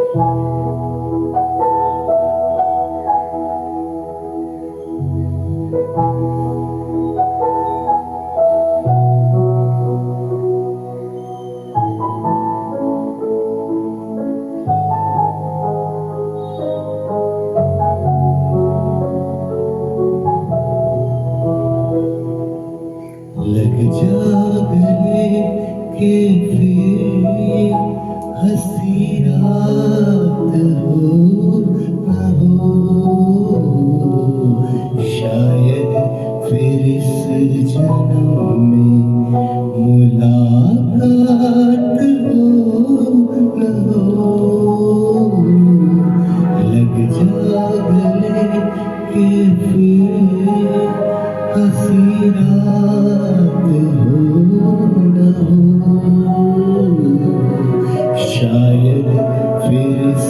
लग जा गले के फिर हंसी रात हो न हो, शायद फिर इस जन्म में मुलाकात हो न हो। लग जा गले के फिर हंसी रात हो न हो, शायद फिर इस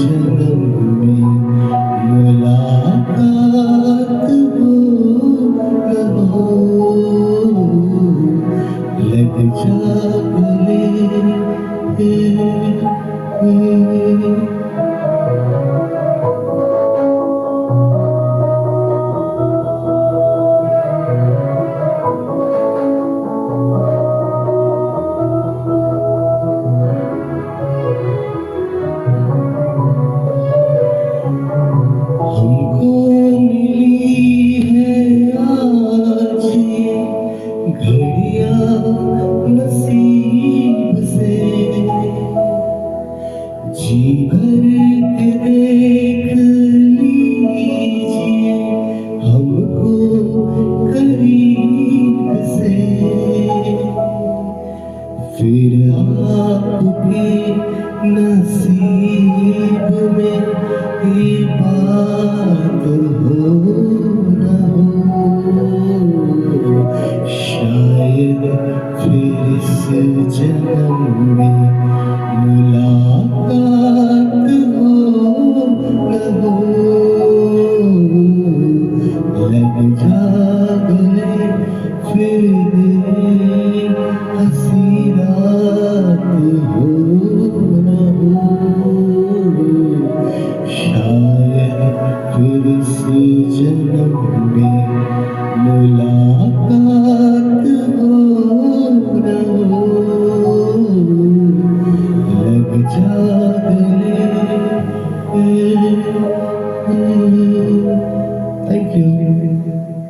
जन्म में मुलाकात हो न हो। लग जा गले हमको मिली है आज ये घड़ियां नसीब से, जी भर के देख लीजिए हमको करीब से, फिर आपके नसीब में ये बात हो न हो, शायद फिर इस जन्म में